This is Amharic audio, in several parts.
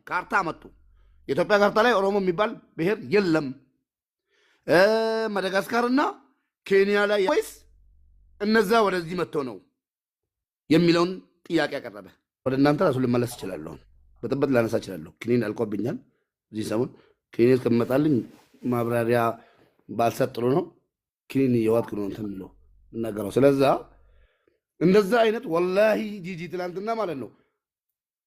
ካርታ መጡ። የኢትዮጵያ ካርታ ላይ ኦሮሞ የሚባል ብሔር የለም። ማዳጋስካርና ኬንያ ላይ ወይስ እነዛ ወደዚህ መጥተው ነው የሚለውን ጥያቄ ያቀረበ። ወደ እናንተ ራሱ ልመለስ እችላለሁ። በጥበት ላነሳ እችላለሁ። ክኒን አልቆብኛል። እዚህ ሰሞን ክኒን እስከሚመጣልኝ ማብራሪያ ባልሰጥ ጥሩ ነው። ክኒን እየዋጥኩ ነው እንትን ብሎ እናገረው። ስለዛ እንደዛ አይነት ወላሂ ጂጂ ትላንትና ማለት ነው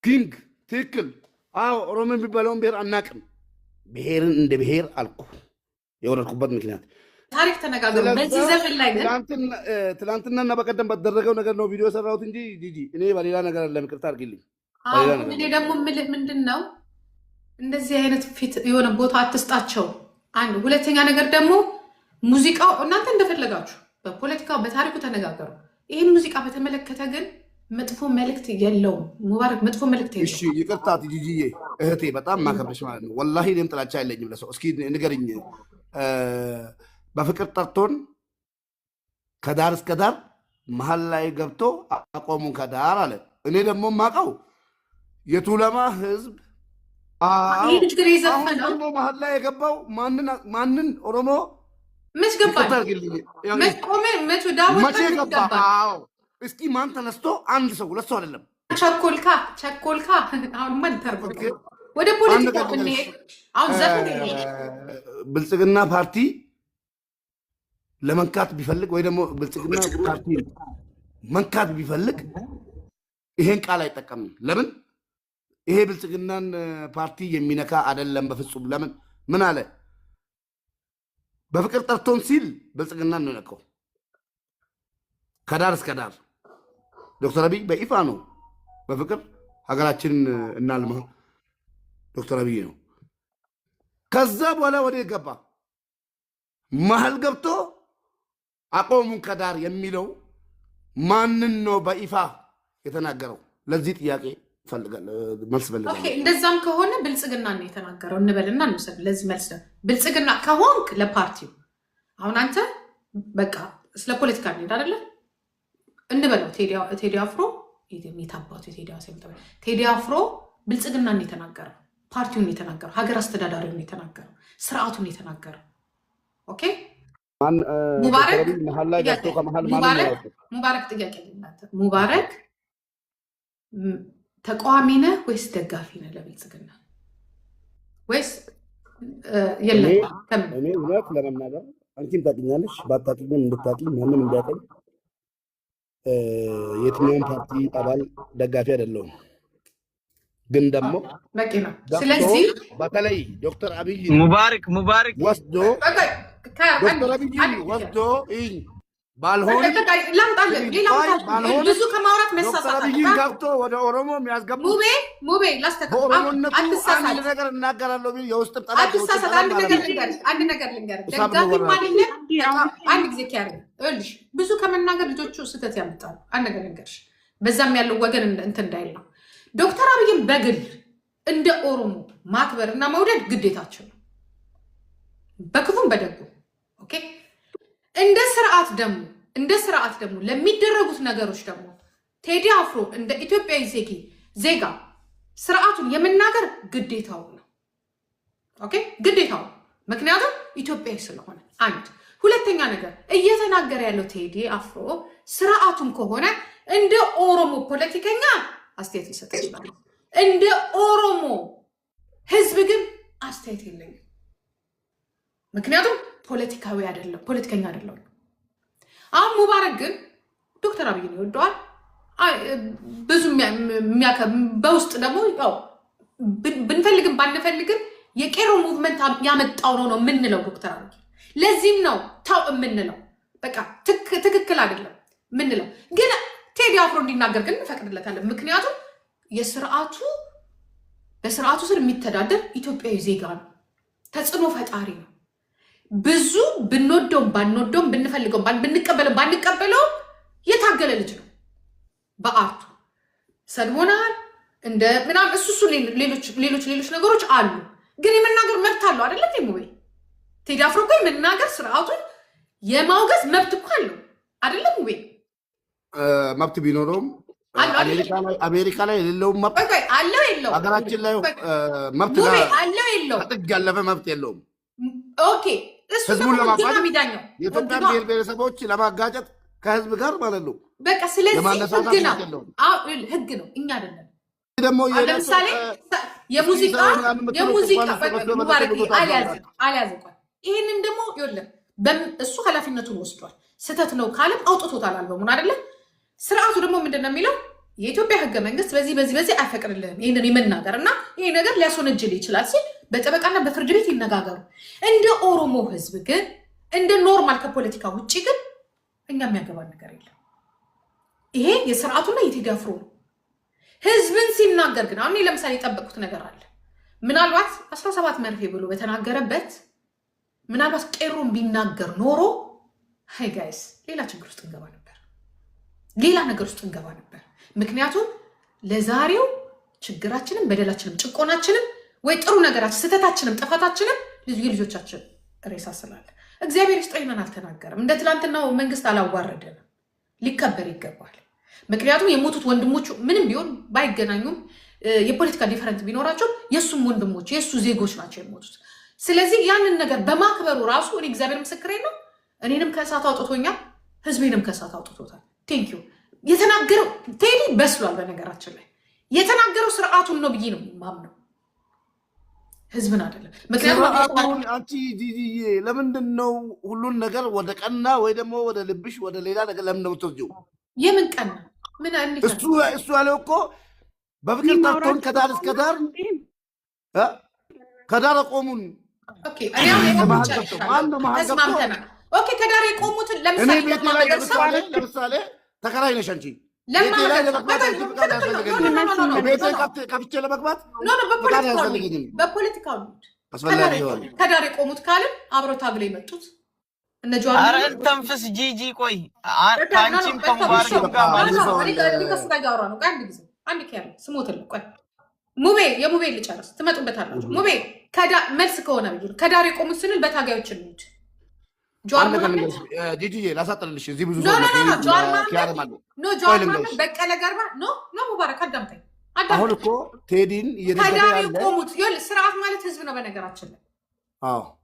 ኪንግ ትክክል። አዎ ኦሮሞ የሚባለውን ብሔር አናቅም። ብሔርን እንደ ብሔር አልኩ። የወረድኩበት ምክንያት ታሪክ ተነጋገሩ። በዚህ ዘፈን ላይ ትላንትናና በቀደም በተደረገው ነገር ነው ቪዲዮ ሰራሁት እንጂ ጂጂ እኔ በሌላ ነገር አለ። ይቅርታ አድርጊልኝ። እኔ ደግሞ የምልህ ምንድን ነው እንደዚህ አይነት ፊት የሆነ ቦታ አትስጣቸው። አንድ ሁለተኛ ነገር ደግሞ ሙዚቃው እናንተ እንደፈለጋችሁ በፖለቲካው በታሪኩ ተነጋገሩ። ይህን ሙዚቃ በተመለከተ ግን መጥፎ መልእክት የለውም። ሙባረክ መጥፎ መልእክት የለውም። እሺ ይቅርታ ጂጂዬ እህቴ በጣም ማከብረሽ ማለት ነው። ወላሂ እኔም ጥላቻ የለኝም ለሰው። እስኪ ንገርኝ በፍቅር ጠርቶን ከዳር እስከ ዳር መሀል ላይ ገብቶ አቆሙን ከዳር አለ። እኔ ደግሞ ማቀው የቱለማ ህዝብ መሀል ላይ የገባው ማንን ኦሮሞ መች ገባ? መቼ ገባ? እስኪ ማን ተነስቶ አንድ ሰው ሁለት ሰው አይደለም። ቸኮልካ አሁን ማን ተርጎ ወደ ፖለቲካ ብንሄድ አሁን ዘፈን ብልጽግና ፓርቲ ለመንካት ቢፈልግ ወይ ደግሞ ብልጽግና ፓርቲ መንካት ቢፈልግ ይሄን ቃል አይጠቀምም። ለምን? ይሄ ብልጽግናን ፓርቲ የሚነካ አይደለም በፍጹም። ለምን? ምን አለ? በፍቅር ጠርቶን ሲል ብልጽግናን ነው የነካው ከዳር እስከ ዳር። ዶክተር አብይ በይፋ ነው በፍቅር ሀገራችንን እናልማ ዶክተር አብይ ነው። ከዛ በኋላ ወደ ገባ መሀል ገብቶ አቆሙን ከዳር የሚለው ማንን ነው በይፋ የተናገረው? ለዚህ ጥያቄ መልስ ፈልጋለሁ። እንደዛም ከሆነ ብልጽግና ነው የተናገረው እንበልና እንውሰድ። ለዚህ መልስ ብልጽግና ከሆንክ ለፓርቲው አሁን አንተ በቃ ስለ ፖለቲካ እንሄድ አይደለ እንበለው። ቴዲ አፍሮ የሚታባቱ ቴዲ አፍሮ ብልጽግናን የተናገረው ፓርቲውን የተናገረው ሀገር አስተዳዳሪውን የተናገረው ስርዓቱን የተናገረው ኦኬ። ሙባረክ ጥያቄ ሙባረክ ተቃዋሚ ነህ ወይስ ደጋፊ ነህ ለብልጽግና ወይስ የለም? እኔ እውነት ለመናገር አንቺም ታውቂኛለሽ፣ ባታውቂኝም እንድታውቂኝ ማንም እንዲያውቀኝ የትኛውም ፓርቲ አባል ደጋፊ አይደለሁም። ግን ደግሞ በቂ ነው። ስለዚህ በተለይ ዶክተር አብይ ሙባረክ ወስዶ ዶክተር አብይ ወስዶ ባልሆን ብዙ ከማውራት መሳሳት ገብቶ ወደ ኦሮሞ የሚያስገቡ ሙቤ አንድ ነገር እናገራለሁ ቢል የውስጥ አትሳሳት። አንድ ነገር ልንገር ደጋፊ ማንነት አንድ ጊዜ ኪያርልሽ ብዙ ከመናገር ልጆቹ ስህተት ያመጣሉ። አንድ ነገር ልንገርሽ በዛም ያለው ወገን እንትን እንዳይል ነው። ዶክተር አብይን በግል እንደ ኦሮሞ ማክበር እና መውደድ ግዴታቸው ነው፣ በክፉም በደጉ ኦኬ። እንደ ስርዓት ደግሞ ለሚደረጉት ነገሮች ደግሞ ቴዲ አፍሮ እንደ ኢትዮጵያዊ ዜጋ ስርዓቱን የመናገር ግዴታው ነው ኦኬ፣ ግዴታው። ምክንያቱም ኢትዮጵያዊ ስለሆነ አንድ። ሁለተኛ ነገር እየተናገረ ያለው ቴዲ አፍሮ ስርዓቱን ከሆነ እንደ ኦሮሞ ፖለቲከኛ አስተያየት ሊሰጥ ይችላል። እንደ ኦሮሞ ህዝብ ግን አስተያየት የለኝም። ምክንያቱም ፖለቲካዊ አይደለም፣ ፖለቲከኛ አይደለም። አሁን ሙባረክ ግን ዶክተር አብይን ይወደዋል ብዙ በውስጥ ደግሞ ብንፈልግም ባንፈልግም የቄሮ ሙቭመንት ያመጣው ነው የምንለው ዶክተር አብይ። ለዚህም ነው ታው የምንለው በቃ ትክክል አይደለም የምንለው። ግን ቴዲ አፍሮ እንዲናገር ግን እንፈቅድለታለን። ምክንያቱም በስርዓቱ ስር የሚተዳደር ኢትዮጵያዊ ዜጋ ነው፣ ተጽዕኖ ፈጣሪ ነው። ብዙ ብንወደውም ባንወደውም ብንፈልገውም ብንቀበለው ባንቀበለው የታገለ ልጅ ነው። በአርቱ ሰድቦናል እንደ ምናምን እሱ ሌሎች ነገሮች አሉ። ግን የመናገር መብት አለው አይደለም? ሙቤ ቴዲ አፍሮ እኮ የመናገር ስርዓቱን የማውገዝ መብት እኮ አለው አይደለም? ሙቤ መብት ቢኖረውም አሜሪካ ላይ የሌለውም መብት አለው የለውም? ሀገራችን ላይ መብት አለው የለውም? ከጥግ ያለፈ መብት የለውም። ኦኬ እሱ ህዝቡን ደግሞ ለማጋጨት የሚዳኘው የኢትዮጵያ ብሔር ብሔረሰቦች ለማጋጨት ከህዝብ ጋር ማለት ነው። በቃ ስለዚህ ለማነሳሳት ህግ ነው። የለውም። ህግ ነው፣ እኛ አይደለም። ደግሞ ለምሳሌ የሙዚቃ ሙባረክ አልያዘ ይህንን ደግሞ ይኸውልህ እሱ ኃላፊነቱን ወስዷል። ስህተት ነው ካለም አውጥቶታል አልበሙን አይደለ? ስርዓቱ ደግሞ ምንድን ነው የሚለው? የኢትዮጵያ ህገ መንግስት በዚህ አይፈቅድልህም ይህንን የመናገር እና ይሄ ነገር ሊያስወነጅል ይችላል ሲል በጠበቃና በፍርድ ቤት ይነጋገሩ። እንደ ኦሮሞ ህዝብ ግን እንደ ኖርማል ከፖለቲካ ውጭ ግን እኛ የሚያገባን ነገር የለም። ይሄ የስርዓቱና የቴዲ አፍሮ ነው። ህዝብን ሲናገር ግን አሁን ለምሳሌ የጠበቁት ነገር አለ። ምናልባት 17 መርፌ ብሎ በተናገረበት ምናልባት ቄሮን ቢናገር ኖሮ ሃይ ጋይስ ሌላ ችግር ውስጥ እንገባ ነበር፣ ሌላ ነገር ውስጥ እንገባ ነበር። ምክንያቱም ለዛሬው ችግራችንም በደላችንም ጭቆናችንም ወይ ጥሩ ነገራችን ስህተታችንም ጥፋታችንም ልጆቻችን ሬሳ ስላለ እግዚአብሔር ይስጠይነን አልተናገረም። እንደ ትላንትናው መንግስት አላዋረደንም። ሊከበር ይገባል። ምክንያቱም የሞቱት ወንድሞቹ ምንም ቢሆን ባይገናኙም የፖለቲካ ዲፈረንት ቢኖራቸው የእሱም ወንድሞች የእሱ ዜጎች ናቸው የሞቱት። ስለዚህ ያንን ነገር በማክበሩ ራሱ እኔ እግዚአብሔር ምስክሬ ነው። እኔንም ከእሳት አውጥቶኛል፣ ህዝቤንም ከእሳት አውጥቶታል። ቴንኪዩ። የተናገረው ቴዲ በስሏል። በነገራችን ላይ የተናገረው ስርዓቱን ነው ብዬ ነው የማምነው፣ ህዝብን አይደለም። ምክንያቱም አንቺ ጂጂዬ ለምንድን ነው ሁሉን ነገር ወደ ቀና ወይ ደግሞ ወደ ልብሽ ወደ ሌላ ነገር ለምን ነው የምትወስጂው? የምን ቀና ምን እሱ ያለው እኮ በፍቅር ጠርቶን ከዳር እስከ ዳር ከዳር ቆሙን። ኦኬ ከዳር የቆሙትን ለምሳሌ ተከራይ ነሽ አንቺ ከፍቼ ለመግባት በፖለቲካ ከዳር የቆሙት ካልን አብረው ታግለው የመጡት እነ ጀዋር ተንፍስ ጂጂ ቆይ ከአንቺም ከሙባረክ ጋር ማለት ነው። አንድ ኪያ ስሞትልህ ቆይ ሙቤ የሙቤ ልጨርስ ትመጡበታላችሁ። ሙቤ መልስ ከሆነ ከዳር የቆሙት ስንል በታጋዮች እንሂድ። ጂጂዬ ላሳጥርልሽ እዚህ ብዙ ጀዋር በቀለ ገርባ ሙባረክ አዳምጠኝ። አሁን እኮ ቴዲን ከዳር የቆሙት ስርዓት ማለት ህዝብ ነው። በነገራችን ላይ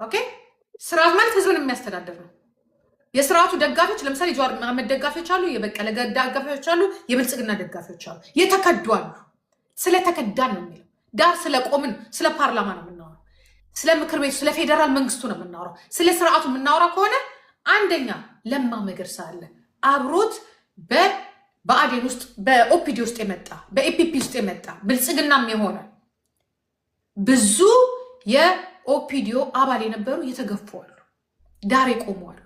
ኦኬ ስርዓት ማለት ህዝብን የሚያስተዳድር ነው። የስርዓቱ ደጋፊዎች ለምሳሌ ጀዋር መሐመድ ደጋፊዎች አሉ፣ የበቀለ ደጋፊዎች አሉ፣ የብልጽግና ደጋፊዎች አሉ። የተከዱ አሉ። ስለተከዳን ነው የሚለው። ዳር ስለቆምን ስለ ፓርላማ ነው የምናወራው፣ ስለ ምክር ቤቱ ስለ ፌዴራል መንግስቱ ነው የምናወራው። ስለ ስርዓቱ የምናወራ ከሆነ አንደኛ ለማ መገርሳ አለ አብሮት በአዴን ውስጥ በኦፒዲ ውስጥ የመጣ በኢፒፒ ውስጥ የመጣ ብልጽግናም የሆነ ብዙ የኦፒዲዮ አባል የነበሩ የተገፉዋሉ፣ ዳር የቆሙዋሉ።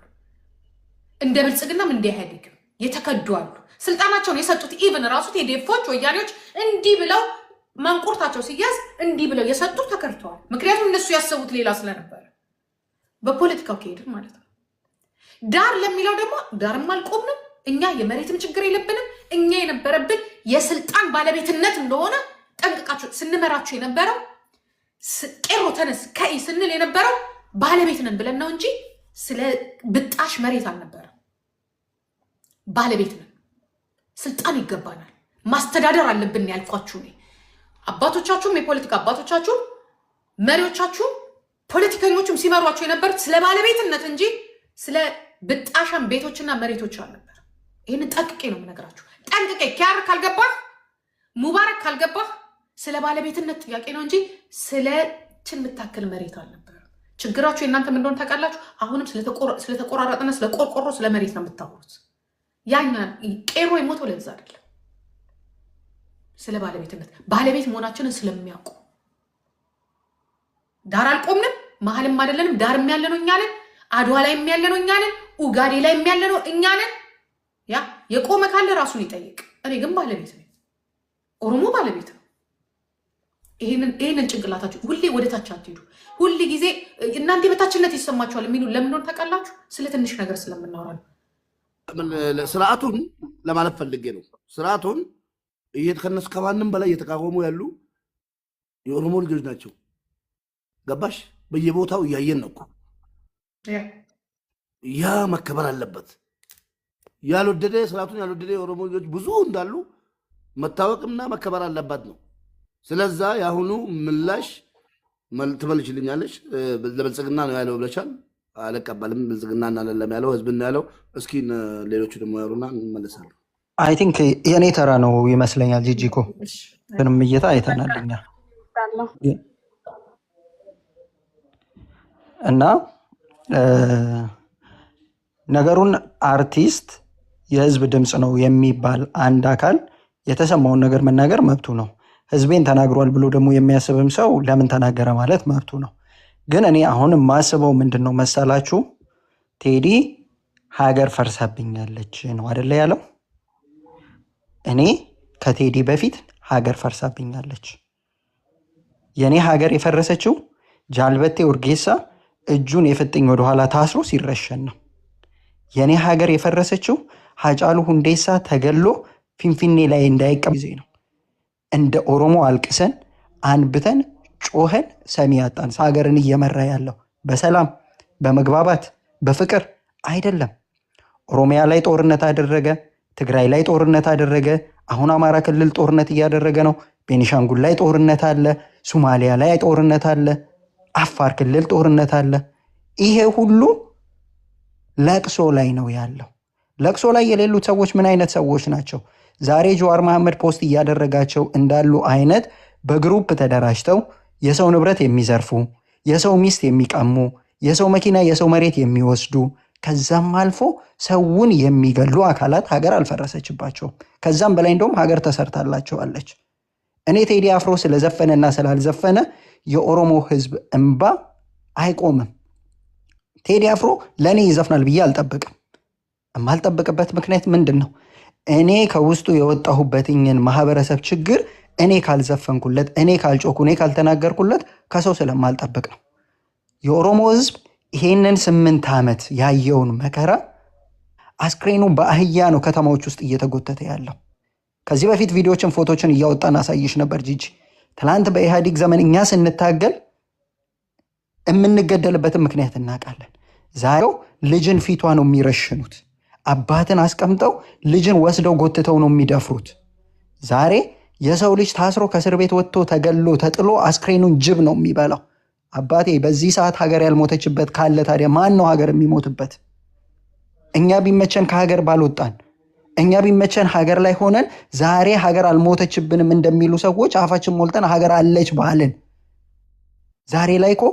እንደ ብልጽግናም እንደ ኢህአዴግም የተከዱዋሉ። ስልጣናቸውን የሰጡት ኢቭን ራሱ ቴዴፎች ወያኔዎች እንዲህ ብለው ማንቁርታቸው ሲያዝ እንዲህ ብለው የሰጡ ተከድተዋል። ምክንያቱም እነሱ ያሰቡት ሌላ ስለነበረ በፖለቲካው ከሄድን ማለት ነው። ዳር ለሚለው ደግሞ ዳርም አልቆምንም እኛ፣ የመሬትም ችግር የለብንም እኛ። የነበረብን የስልጣን ባለቤትነት እንደሆነ ጠንቅቃችሁ ስንመራችሁ የነበረው ቄሮ ተነስ ከይ ስንል የነበረው ባለቤት ነን ብለን ነው እንጂ ስለ ብጣሽ መሬት አልነበረም። ባለቤት ነን፣ ስልጣን ይገባናል፣ ማስተዳደር አለብን ያልኳችሁ እኔ። አባቶቻችሁም የፖለቲካ አባቶቻችሁም መሪዎቻችሁም ፖለቲከኞቹም ሲመሯቸው የነበሩት ስለ ባለቤትነት እንጂ ስለ ብጣሻን ቤቶችና መሬቶች አልነበር። ይህንን ጠንቅቄ ነው የምነግራችሁ፣ ጠንቅቄ። ኪያር ካልገባህ ሙባረክ ካልገባህ ስለ ባለቤትነት ጥያቄ ነው እንጂ ስለ የምታክል መሬት አልነበር። ችግራችሁ የእናንተ ምን እንደሆነ ታውቃላችሁ? አሁንም ስለተቆራረጠና ስለ ቆርቆሮ ስለ መሬት ነው የምታወሩት። ያኛ ቄሮ የሞተው ለዛ አይደለም፣ ስለ ባለቤት መሆናችንን ስለሚያውቁ። ዳር አልቆምንም፣ መሀልም አይደለንም። ዳርም ያለነው እኛ ነን፣ አድዋ ላይ ያለነው እኛ ነን፣ ኡጋዴ ላይ ያለነው እኛ ነን። ያ የቆመ ካለ ራሱን ይጠይቅ። እኔ ግን ባለቤት ነኝ፣ ኦሮሞ ባለቤት ነው። ይህንን ጭንቅላታችሁ ሁሌ ወደታች አትሄዱ። ሁል ጊዜ እናንተ የበታችነት ይሰማችኋል የሚሉ ለምን እንደሆነ ታውቃላችሁ? ስለ ትንሽ ነገር ስለምናወራ ነው። ስርዓቱን ለማለት ፈልጌ ነው። ስርዓቱን ከነሱ ከማንም በላይ እየተቃወሙ ያሉ የኦሮሞ ልጆች ናቸው። ገባሽ? በየቦታው እያየን ነው እኮ። ያ መከበር አለበት። ስርዓቱን ያልወደደ የኦሮሞ ልጆች ብዙ እንዳሉ መታወቅና መከበር አለባት ነው። ስለዛ የአሁኑ ምላሽ ትመልሽልኛለች። ለብልጽግና ነው ያለው ብለሻል። አልቀበልም። ብልጽግና እናለም ያለው ህዝብ ነው ያለው። እስኪ ሌሎቹ ደግሞ ያሉና እንመለሳለን። አይ ቲንክ የኔ ተራ ነው ይመስለኛል። ጂጂኮ ምንም እይታ አይተናልኛ እና ነገሩን አርቲስት የህዝብ ድምፅ ነው የሚባል አንድ አካል የተሰማውን ነገር መናገር መብቱ ነው። ህዝቤን ተናግሯል ብሎ ደግሞ የሚያስብም ሰው ለምን ተናገረ ማለት መብቱ ነው። ግን እኔ አሁን የማስበው ምንድን ነው መሰላችሁ? ቴዲ ሀገር ፈርሳብኛለች ነው አይደለ ያለው? እኔ ከቴዲ በፊት ሀገር ፈርሳብኛለች። የኔ ሀገር የፈረሰችው ጃልበቴ ኡርጌሳ እጁን የፍጥኝ ወደኋላ ታስሮ ሲረሸን ነው። የኔ ሀገር የፈረሰችው ሃጫሉ ሁንዴሳ ተገሎ ፊንፊኔ ላይ እንዳይቀም ጊዜ ነው። እንደ ኦሮሞ አልቅሰን አንብተን ጮኸን ሰሚ ያጣን ሀገርን እየመራ ያለው በሰላም በመግባባት በፍቅር አይደለም። ኦሮሚያ ላይ ጦርነት አደረገ፣ ትግራይ ላይ ጦርነት አደረገ፣ አሁን አማራ ክልል ጦርነት እያደረገ ነው። ቤኒሻንጉል ላይ ጦርነት አለ፣ ሶማሊያ ላይ ጦርነት አለ፣ አፋር ክልል ጦርነት አለ። ይሄ ሁሉ ለቅሶ ላይ ነው ያለው። ለቅሶ ላይ የሌሉት ሰዎች ምን አይነት ሰዎች ናቸው? ዛሬ ጀዋር መሐመድ ፖስት እያደረጋቸው እንዳሉ አይነት በግሩፕ ተደራጅተው የሰው ንብረት የሚዘርፉ፣ የሰው ሚስት የሚቀሙ፣ የሰው መኪና የሰው መሬት የሚወስዱ፣ ከዛም አልፎ ሰውን የሚገሉ አካላት ሀገር አልፈረሰችባቸውም። ከዛም በላይ እንደውም ሀገር ተሰርታላቸዋለች። እኔ ቴዲ አፍሮ ስለዘፈነና ስላልዘፈነ የኦሮሞ ህዝብ እንባ አይቆምም። ቴዲ አፍሮ ለእኔ ይዘፍናል ብዬ አልጠብቅም። የማልጠብቅበት ምክንያት ምንድን ነው? እኔ ከውስጡ የወጣሁበትኝን ማህበረሰብ ችግር እኔ ካልዘፈንኩለት፣ እኔ ካልጮኩ፣ እኔ ካልተናገርኩለት ከሰው ስለማልጠብቅ ነው። የኦሮሞ ህዝብ ይሄንን 8 ዓመት ያየውን መከራ አስክሬኑ በአህያ ነው ከተማዎች ውስጥ እየተጎተተ ያለው። ከዚህ በፊት ቪዲዮችን ፎቶችን እያወጣን አሳይሽ ነበር ጂጂ። ትላንት በኢህአዴግ ዘመን እኛ ስንታገል የምንገደልበትን ምክንያት እናውቃለን። ዛሬው ልጅን ፊቷ ነው የሚረሽኑት። አባትን አስቀምጠው ልጅን ወስደው ጎትተው ነው የሚደፍሩት። ዛሬ የሰው ልጅ ታስሮ ከእስር ቤት ወጥቶ ተገሎ ተጥሎ አስክሬኑን ጅብ ነው የሚበላው። አባቴ በዚህ ሰዓት ሀገር ያልሞተችበት ካለ ታዲያ ማን ነው ሀገር የሚሞትበት? እኛ ቢመቸን ከሀገር ባልወጣን፣ እኛ ቢመቸን ሀገር ላይ ሆነን ዛሬ ሀገር አልሞተችብንም እንደሚሉ ሰዎች አፋችን ሞልተን ሀገር አለች ባልን። ዛሬ ላይ እኮ